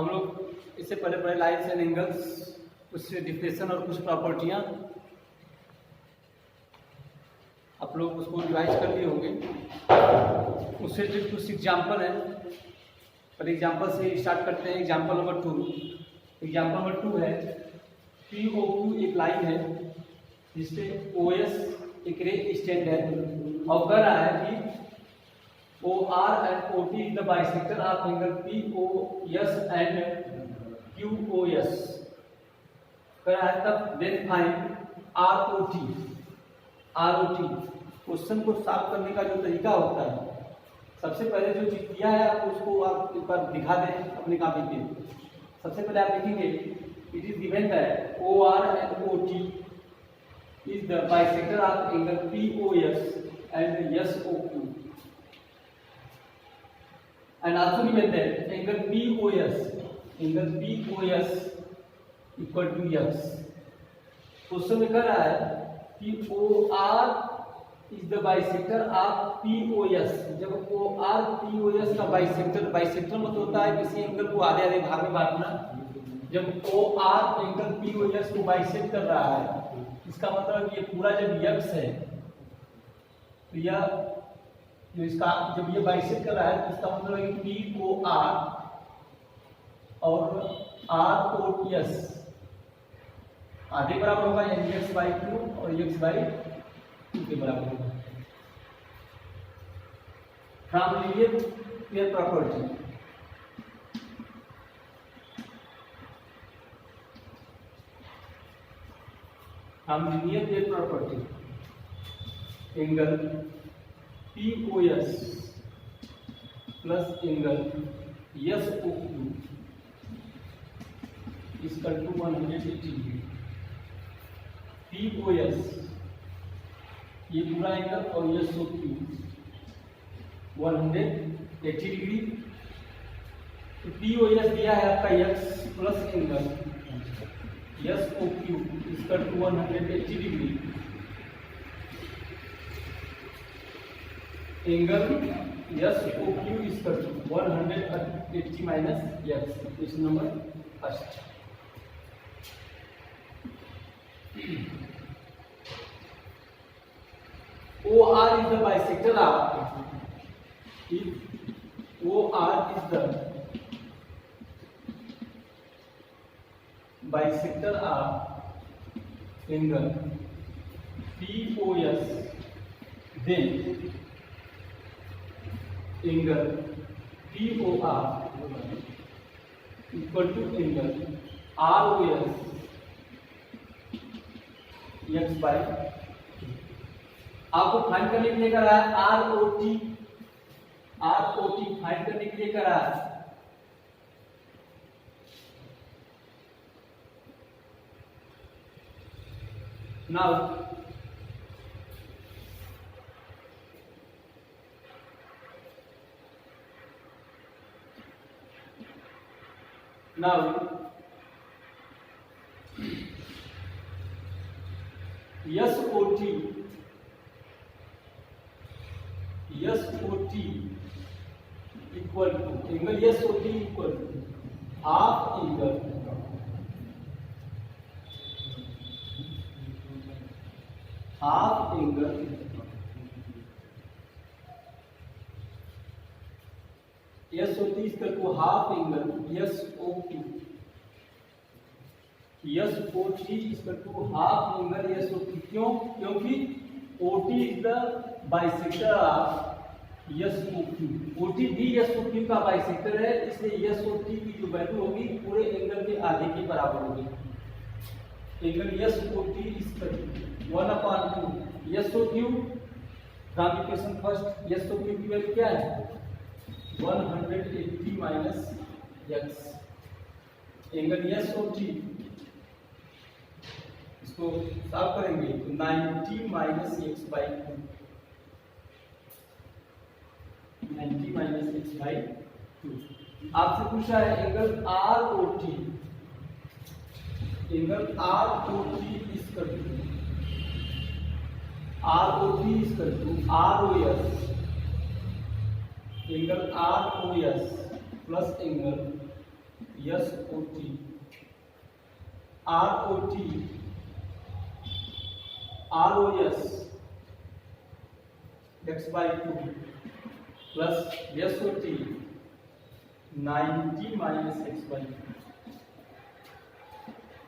हम लोग इससे पहले पढ़े लाइन्स एंड एंगल्स, कुछ डिफिनेशन और कुछ प्रॉपर्टियाँ आप लोग उसको रिवाइज कर लिए होंगे। उससे जो कुछ एग्जाम्पल हैं, पर एग्जाम्पल से स्टार्ट करते हैं। Example number 2। एग्जाम्पल नंबर 2 है POQ एक लाइन है जिसपे OS एक रे स्टैंड है और कह रहा है कि OR and OT is the bisector of angle POS and QOS। कह रहा है तब then find ROT। क्वेश्चन को सॉल्व करने का जो तरीका होता है, सबसे पहले जो चीज दिया है आप उसको आप एक बार दिखा दें अपने कॉपी पे। सबसे पहले आप लिखेंगे it is given that OR and OT is the bisector of angle POS and SOQ, and also given that angle POS equal to X। Question में कह रहा है कि OR is the bisector of POS। जब OR POS का bisector मतलब होता है किसी एंगल को आधे आधे भाग में बांटना। जब OR एंगल POS को बाइसेक्ट कर रहा है, इसका मतलब ये पूरा जब X है तो यह जो इसका जब ये बाइसेक्ट कर रहा है तो इसका मतलब है कि POR और ROS आधे बराबर होगा, यानी x/2 और x/2 के बराबर होगा। From linear pair property, angle POS plus angle SOQ equal to 180 degree. POS ये पूरा एंगल और SOQ 180 डिग्री। तो POS दिया है आपका x plus angle SOQ equal to 180 degree. Angle SOQ equal to 180 minus x। Question number first. OR is the bisector of OR is the bisector of angle POS, then angle POR equal to angle ROS x/2। आपको find करने के लिए कर रहा है ROT find करने के लिए कर रहा है। now SOT equal to angle SOT equal to half angle SOT equal to half angle SOQ। SOT equal to half angle SOQ। क्यों? क्योंकि OT is the bisector of SOQ। OT भी SOQ का बाइसेक्टर है, इसलिए SOT की जो value होगी पूरे एंगल के आधे के बराबर होगी। Angle SOT equal to 1/2 SOQ। From equation first SOQ की वैल्यू क्या है? 180 माइनस x। एंगल SOT इसको सॉल्व करेंगे तो 90 माइनस x/2 90 माइनस x/2। आपसे पूछा है angle ROT equal to ROS angle ROS plus angle S O T, R O T, R O S x/2 plus S O T 90 minus x/2,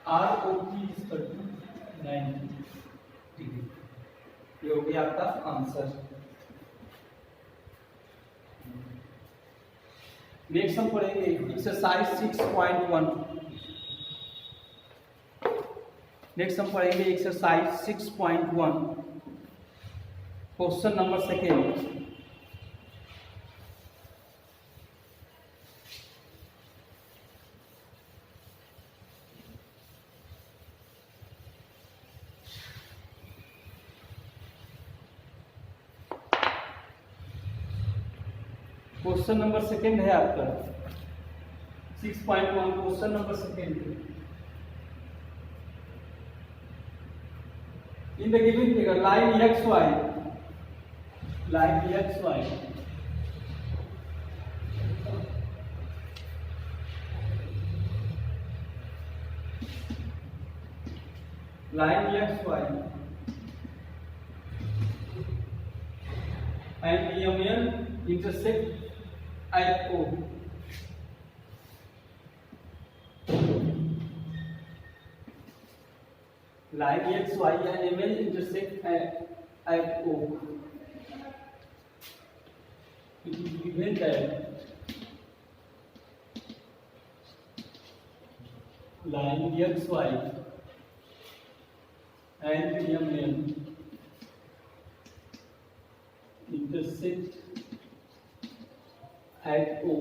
R O T is equal to 90 degree. ये हो गया आपका answer. Next हम पढ़ेंगे exercise 6.1। Next हम पढ़ेंगे exercise 6.1, question number second. Question number second है आपका 6.1, question number second. In the given figure line X Y, line X Y line xy and EMN intersect at O. Line xy and MN intersect at O. It is given that line xy and MN intersect at O.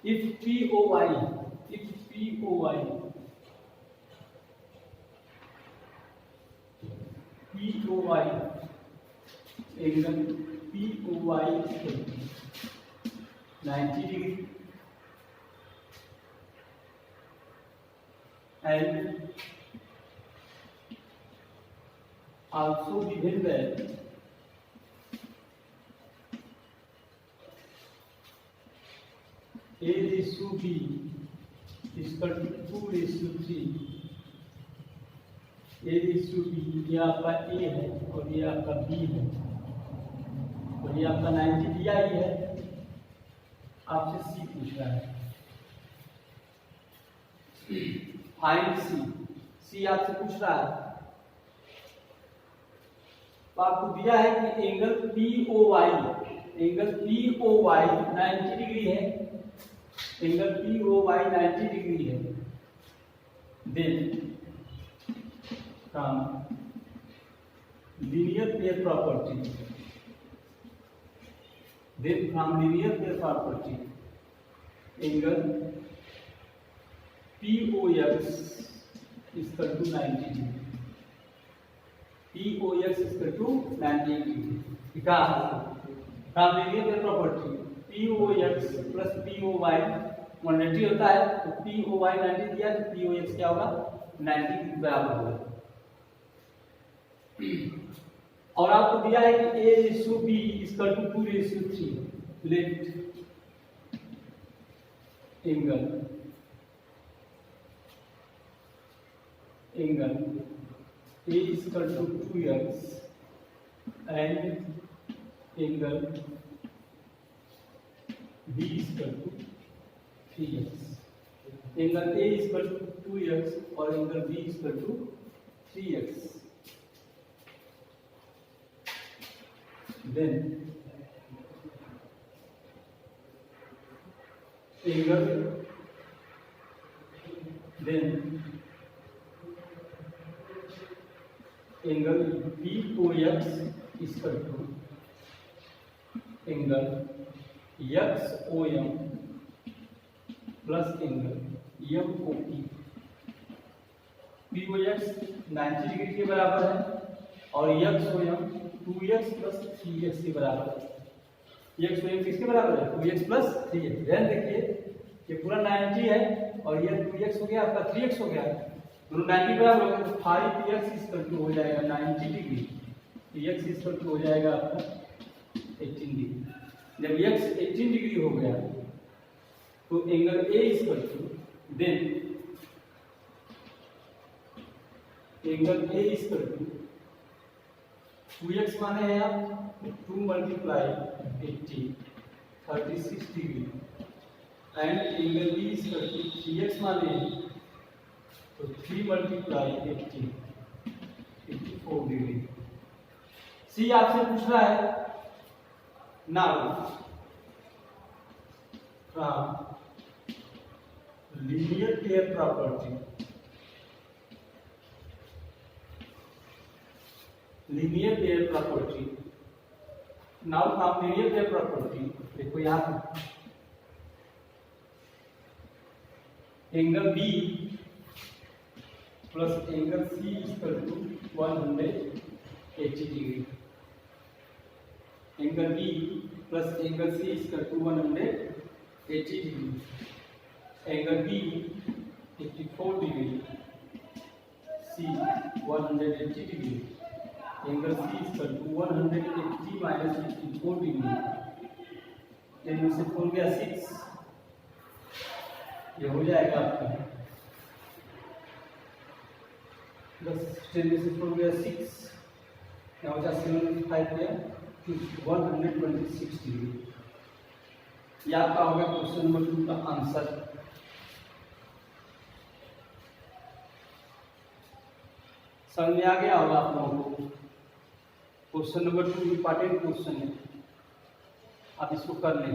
If POY angle POY is 90 degree and also given that A is to B is equal to 2 is to 3. A is to B, ये आपका A है और ये आपका B है और ये आपका 90 दिया ही है, आपसे C पूछ रहा है। फाइंड C आपसे पूछ रहा है। तो आपको दिया है कि एंगल POY 90 डिग्री है, एंगल POY 90 डिग्री है। Then from linear pair property, angle POX is equal to 90 degree। POX is equal to 90 degree। From linear pair property POX plus POY 180 होता है, तो POY 90 दिया तो POX क्या होगा 90 के बराबर होगा। और आपको दिया है कि A is to B is equal to 2 is to 3। Let angle A is equal to 2x and angle B is equal to 3x। Angle A is equal to 2x और angle B is equal to 3x। Then angle POX is equal to angle XOM plus angle MOP। POX 90 degree के बराबर है और XOM 2x plus 3x के बराबर है। XOM किसके बराबर है 2x plus 3x। ध्यान देखिए ये पूरा 90 है और ये 2x हो गया, आपका 3x हो गया, दोनों 90 बराबर हो गए, तो 5x इज इक्वल टू हो जाएगा 90 degree, x is equal to हो जाएगा आपका 18 डिग्री। जब x 18 डिग्री हो गया तो angle A equal to then angle A equal to 2x माने हैं आप 2 multiply 80 36 degree and angle B equal to 3x माने हैं तो 3 मल्टीप्लाई 80 54 डिग्री। सी आपसे पूछ रहा है now from linear pair property now from linear pair property देखो यहाँ पे angle B plus angle C equal to 180 degree. Angle B plus angle C equal to 180 degree. Angle B 54 degree, C 180 degree. Angle C equal to 180 minus 54 degree. 10 में से 4 गया 6, ये हो जाएगा आपका 10 में से 4 गया 6, क्या हो जाएगा 75 गया 126 डिग्री। ये आपका होगा क्वेश्चन नंबर 2 का आंसर। समझ में आ गया होगा आप लोगों को। क्वेश्चन नंबर 2 इंपॉर्टेंट क्वेश्चन है, आप इसको कर लें।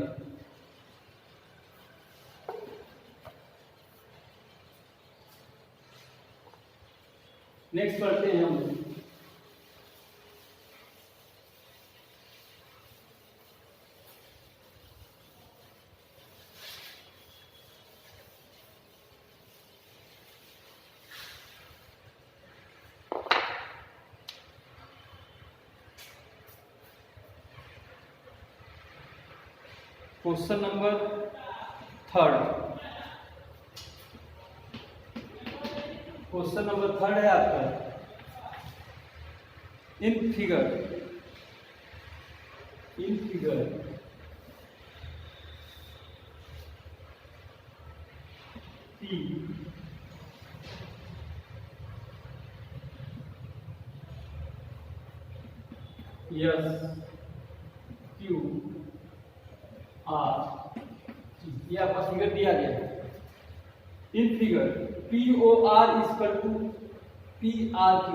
नेक्स्ट पढ़ते हैं हम क्वेश्चन नंबर 3। क्वेश्चन नंबर 3 है आपका in figure P S Q R, ये आपका फिगर दिया गया है। In figure POR equal to PRQ,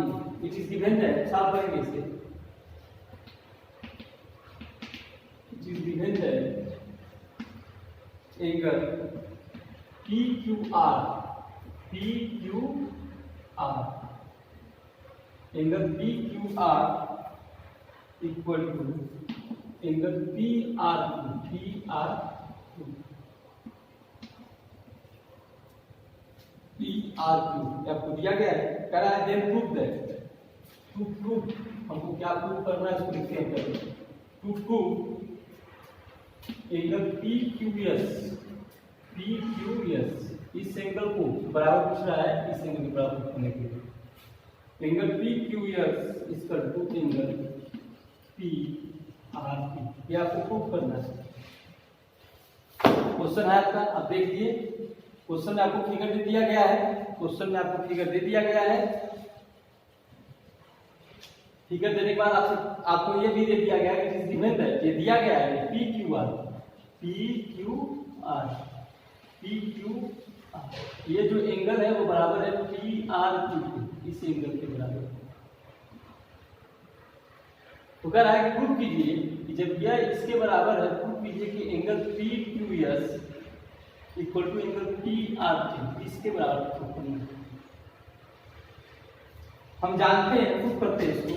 it is given है, साफ करेंगे इसे। इट इज गिवन है angle PQR, angle PQR equal to angle PRQ आपको दिया गया है, कह रहा है then prove that. To prove, हमको क्या प्रूव करना है इसको लिखते हैं पहले। टू प्रूव एंगल PQS इस एंगल को बराबर पूछ रहा है, इस एंगल के बराबर करने के लिए angle PQS equal to angle PRQ, ये आपको प्रूव करना है। क्वेश्चन है आपका, आप देखिए क्वेश्चन में आपको फिगर दे दिया गया है। क्वेश्चन में आपको फिगर दे दिया गया है। फिगर देने के बाद आपको ये भी दे दिया गया है कि जिस गिवन है ये दिया गया है PQR, ये जो एंगल है वो बराबर है PRQ के, इस एंगल के बराबर। तो कह रहा है कि प्रूव कीजिए कि जब यह इसके बराबर है, प्रूव कीजिए कि angle PQS equal to angle PRQ इसके बराबर प्रूव करना है। हम जानते हैं, प्रूव करते हैं इसको।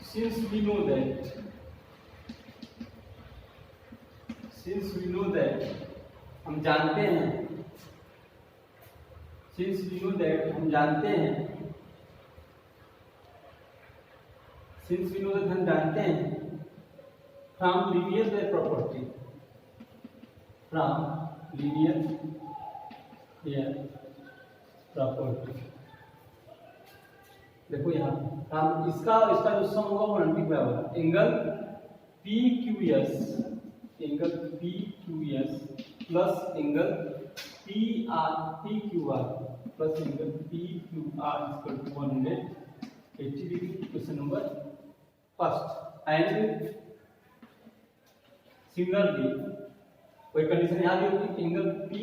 since we know that हम जानते हैं, since we know that हम जानते हैं, since we know that हम जानते हैं from linear pair property, देखो यहाँ हम इसका जो सम होगा वो 90 बराबर angle PQS angle P Q S plus angle P Q R plus angle P Q R equal to 180 degree. Question number first. And similarly कोई कंडीशन यहाँ भी होगी, angle P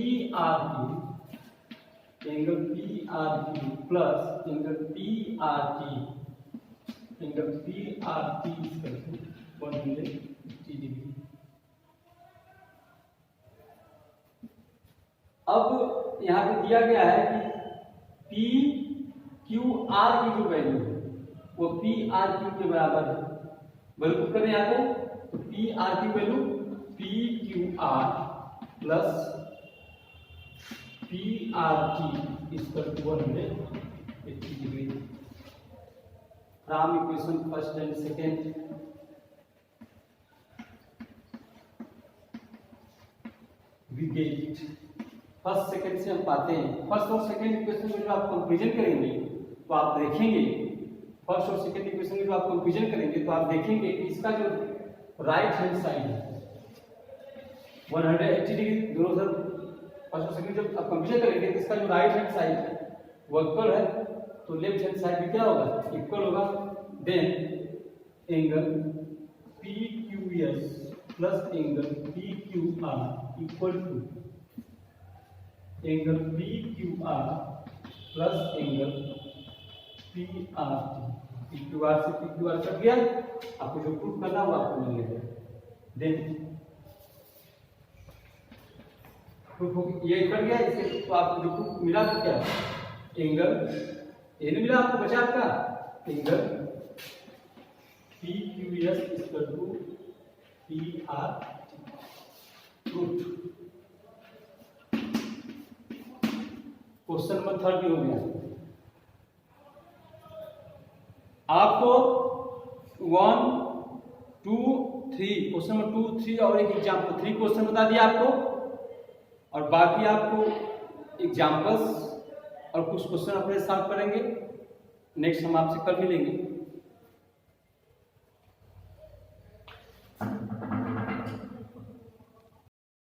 R Q plus angle P R T equal to 180 degree. अब यहाँ पे दिया गया है कि पी क्यू आर की जो वैल्यू है वो पी आर क्यू के बराबर है। वैल्यू पुट करें यहाँ पे, तो पी आर की value P Q R plus P R T equal to 180 degree. From equation first and second we get, first second से हम पाते हैं, फर्स्ट और सेकेंड इक्वेशन में जो आप कंपेरिजन करेंगे तो आप देखेंगे, फर्स्ट और सेकेंड इक्वेशन में जो आप कंपेरिजन करेंगे तो आप देखेंगे कि इसका जो राइट हैंड साइड है 180 डिग्री, दोनों तरफ फर्स्ट और सेकेंड जब आप कंपेरिजन करेंगे तो इसका जो राइट हैंड साइड है वो इक्वल है, तो लेफ्ट हैंड साइड भी क्या होगा, इक्वल होगा। Then angle P Q S plus angle P Q R equal to angle P Q R plus angle P R T. P Q R से P Q R cut गया, आपको जो proof करना वो आपको मिल गया। देन प्रूफ ये cut गया, इससे तो आपको जो प्रूफ मिला तो क्या, एंगल ये नहीं मिला आपको, बचा आपका angle P Q S equal to P R T. Question number 30 हो गया। आपको 1 2 3 क्वेश्चन नंबर 2 3 और एक एग्जाम्पल 3 क्वेश्चन बता दिया आपको, और बाकी आपको एग्जाम्पल्स और कुछ क्वेश्चन अपने साथ करेंगे। नेक्स्ट हम आपसे कल मिलेंगे।